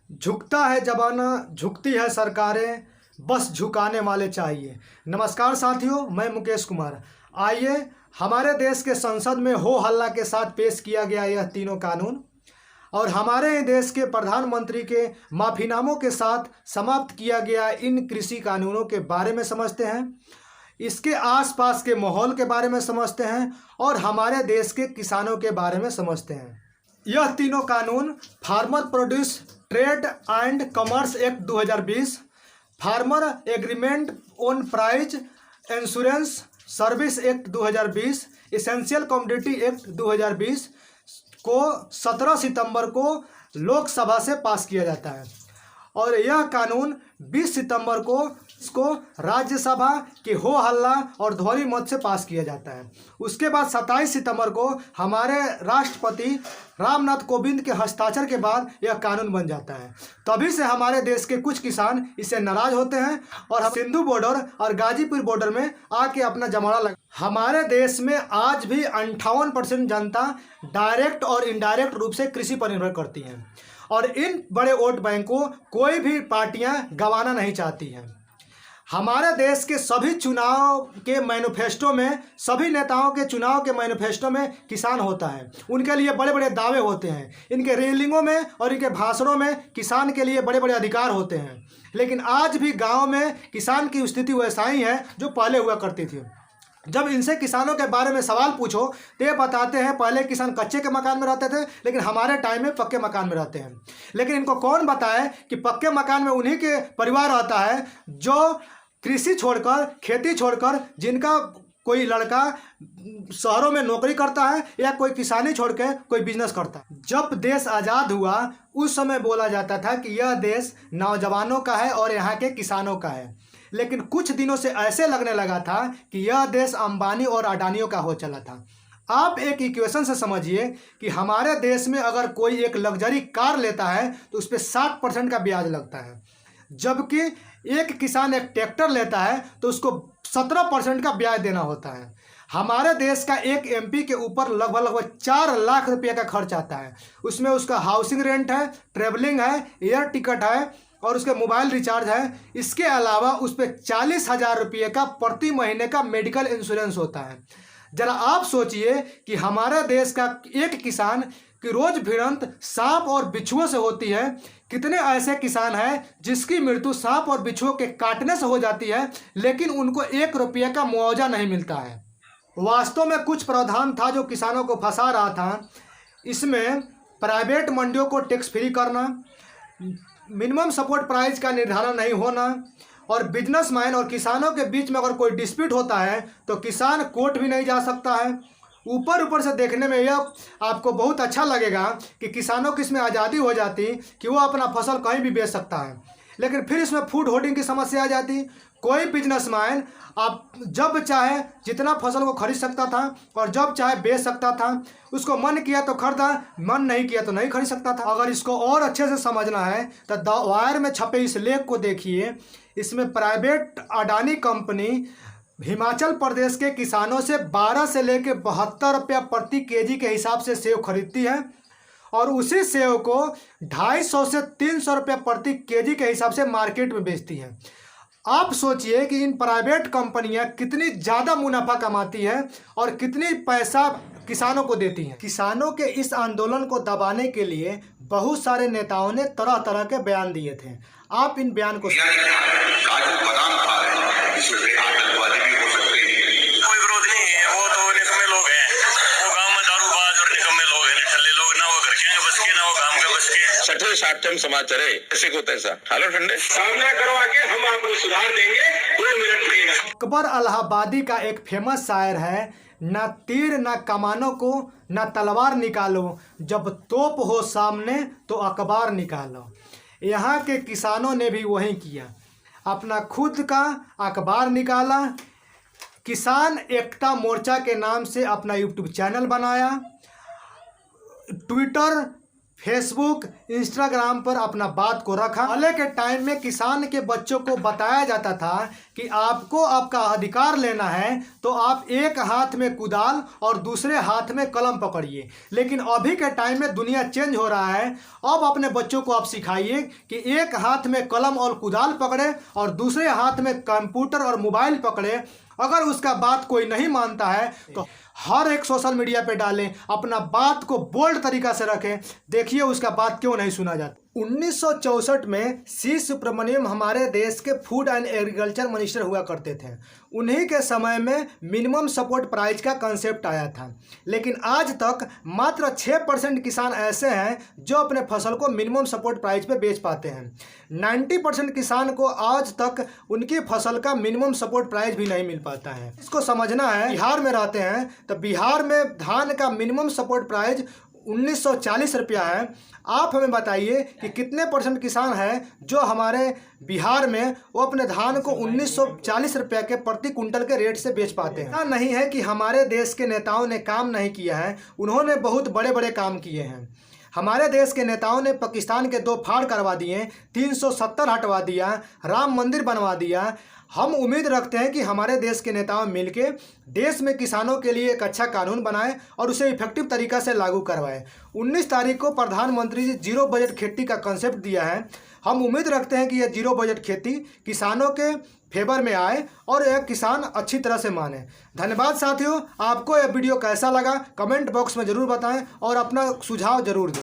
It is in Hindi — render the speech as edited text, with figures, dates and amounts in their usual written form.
झुकता है जमाना, झुकती है सरकारें, बस झुकाने वाले चाहिए। नमस्कार साथियों, मैं मुकेश कुमार। आइए हमारे देश के संसद में हो हल्ला के साथ पेश किया गया यह तीनों कानून और हमारे देश के प्रधानमंत्री के माफीनामों के साथ समाप्त किया गया इन कृषि कानूनों के बारे में समझते हैं, इसके आसपास के माहौल के बारे में समझते हैं और हमारे देश के किसानों के बारे में समझते हैं। यह तीनों कानून farmer produce trade and commerce act 2020, farmer agreement on price insurance service act 2020, essential commodity act 2020 को 17 सितंबर को लोकसभा से पास किया जाता है और यह कानून 20 सितंबर को इसको राज्यसभा के हो हल्ला और ध्वनि मत से पास किया जाता है। उसके बाद 27 सितंबर को हमारे राष्ट्रपति रामनाथ कोविंद के हस्ताक्षर के बाद यह कानून बन जाता है। तभी से हमारे देश के कुछ किसान इससे नाराज होते हैं और हम सिंधु बॉर्डर और गाजीपुर बॉर्डर में आके अपना जमाना लगा। हमारे देश में आज भी 58% जनता डायरेक्ट और इनडायरेक्ट रूप से कृषि पर निर्भर करती हैं और इन बड़े वोट बैंक को कोई भी पार्टियां गंवाना नहीं चाहती हैं। हमारे देश के सभी चुनाव के मैनिफेस्टो में, सभी नेताओं के चुनाव के मैनिफेस्टो में किसान होता है। उनके लिए बड़े बड़े दावे होते हैं, इनके रैलियों में और इनके भाषणों में किसान के लिए बड़े बड़े अधिकार होते हैं। लेकिन आज भी गांव में किसान की स्थिति वैसा ही है जो पहले हुआ करती थी। जब इनसे किसानों के बारे में सवाल पूछो तो ये बताते हैं पहले किसान कच्चे के मकान में रहते थे, लेकिन हमारे टाइम में पक्के मकान में रहते हैं। लेकिन इनको कौन बताए कि पक्के मकान में उन्हीं के परिवार रहता है जो कृषि छोड़कर, खेती छोड़कर, जिनका कोई लड़का शहरों में नौकरी करता है या कोई किसानी छोड़ के कोई बिजनेस करता है। जब देश आज़ाद हुआ उस समय बोला जाता था कि यह देश नौजवानों का है और यहाँ के किसानों का है, लेकिन कुछ दिनों से ऐसे लगने लगा था कि यह देश अंबानी और अडानियों का हो चला था। आप एक इक्वेशन से समझिए कि हमारे देश में अगर कोई एक लग्जरी कार लेता है तो उस पर 60% का ब्याज लगता है, जबकि एक किसान एक ट्रैक्टर लेता है तो उसको 17% का ब्याज देना होता है। हमारे देश का एक एमपी के ऊपर लगभग 4 लाख रुपये का खर्च आता है। उसमें उसका हाउसिंग रेंट है, ट्रेवलिंग है, एयर टिकट है और उसके मोबाइल रिचार्ज है। इसके अलावा उस पर 40,000 रुपये का प्रति महीने का मेडिकल इंश्योरेंस होता है। जरा आप सोचिए कि हमारे देश का एक किसान की रोज भिड़ंत सांप और बिच्छुओं से होती है। कितने ऐसे किसान हैं जिसकी मृत्यु सांप और बिच्छुओं के काटने से हो जाती है, लेकिन उनको 1 रुपये का मुआवजा नहीं मिलता है। वास्तव में कुछ प्रावधान था जो किसानों को फंसा रहा था। इसमें प्राइवेट मंडियों को टैक्स फ्री करना, मिनिमम सपोर्ट प्राइस का निर्धारण नहीं होना और बिजनेसमैन और किसानों के बीच में अगर कोई डिस्प्यूट होता है तो किसान कोर्ट भी नहीं जा सकता है। ऊपर से देखने में यह आपको बहुत अच्छा लगेगा कि किसानों की इसमें आज़ादी हो जाती कि वो अपना फसल कहीं भी बेच सकता है, लेकिन फिर इसमें फूड होर्डिंग की समस्या आ जाती। कोई बिजनेसमैन आप जब चाहे जितना फसल को खरीद सकता था और जब चाहे बेच सकता था। उसको मन किया तो खरीदा, मन नहीं किया तो नहीं खरीद सकता था। अगर इसको और अच्छे से समझना है तो द वायर में छपे इस लेख को देखिए। इसमें प्राइवेट अडानी कंपनी हिमाचल प्रदेश के किसानों से 12 से लेकर 72 रुपया प्रति केजी के हिसाब से सेव खरीदती है और उसी सेव को 250 से 300 रुपया प्रति केजी के हिसाब से मार्केट में बेचती है। आप सोचिए कि इन प्राइवेट कंपनियां कितनी ज़्यादा मुनाफा कमाती हैं और कितनी पैसा किसानों को देती हैं। किसानों के इस आंदोलन को दबाने के लिए बहुत सारे नेताओं ने तरह तरह के बयान दिए थे। आप इन बयान को काजू बादाम खा रहे हैं, इसमें आतंकवादी भी हो सकते हैं। कोई विरोध नहीं है, वो तो निकम्मे लोग हैं। वो गांव में दारूबाज और निकम्मे लोग हैं, निठल्ले लोग, ना वो घर के बस के ना वो गांव के बस के। 60 समाज चले ऐसे को तैसा हालो ठंडे सामना करो आके हम आपको सुधार देंगे, 2 मिनट देगा। अकबर इलाहाबादी का एक फेमस शायर है, ना तीर ना कमानों को ना तलवार निकालो, जब तोप हो सामने तो अखबार निकालो। यहाँ के किसानों ने भी वही किया, अपना खुद का अखबार निकाला। किसान एकता मोर्चा के नाम से अपना यूट्यूब चैनल बनाया, ट्विटर फेसबुक, इंस्टाग्राम पर अपना बात को रखा। पहले के टाइम में किसान के बच्चों को बताया जाता था कि आपको आपका अधिकार लेना है तो आप एक हाथ में कुदाल और दूसरे हाथ में कलम पकड़िए। लेकिन अभी के टाइम में दुनिया चेंज हो रहा है। अब अपने बच्चों को आप सिखाइए कि एक हाथ में कलम और कुदाल पकड़े और दूसरे हाथ में कंप्यूटर और मोबाइल पकड़े। अगर उसका बात कोई नहीं मानता है तो हर एक सोशल मीडिया पे डालें, अपना बात को बोल्ड तरीका से रखें, देखिए उसका बात क्यों नहीं सुना जाता। 1964 में सी सुब्रमण्यम हमारे देश के फूड एंड एग्रीकल्चर मिनिस्टर हुआ करते थे। उन्हीं के समय में मिनिमम सपोर्ट प्राइस का कंसेप्ट आया था। लेकिन आज तक मात्र 6% किसान ऐसे हैं जो अपने फसल को मिनिमम सपोर्ट प्राइस पे बेच पाते हैं। 90% किसान को आज तक उनकी फसल का मिनिमम सपोर्ट प्राइस भी नहीं मिल पाता है। इसको समझना है, बिहार में रहते हैं तो बिहार में धान का मिनिमम सपोर्ट प्राइस 1940 रुपया है। आप हमें बताइए कि कितने % किसान हैं जो हमारे बिहार में वो अपने धान को 1940 रुपये के प्रति कुंटल के रेट से बेच पाते हैं। ऐसा नहीं है कि हमारे देश के नेताओं ने काम नहीं किया है, उन्होंने बहुत बड़े बड़े काम किए हैं। हमारे देश के नेताओं ने पाकिस्तान के 2 फाड़ करवा दिए, 370 हटवा दिया, राम मंदिर बनवा दिया। हम उम्मीद रखते हैं कि हमारे देश के नेताओं मिलके देश में किसानों के लिए एक अच्छा कानून बनाएं और उसे इफेक्टिव तरीक़ा से लागू करवाएं। 19 तारीख को प्रधानमंत्री जी जीरो बजट खेती का कंसेप्ट दिया है। हम उम्मीद रखते हैं कि यह जीरो बजट खेती किसानों के फेवर में आए और यह किसान अच्छी तरह से माने। धन्यवाद साथियों, आपको यह वीडियो कैसा लगा कमेंट बॉक्स में ज़रूर बताएं और अपना सुझाव ज़रूर दें।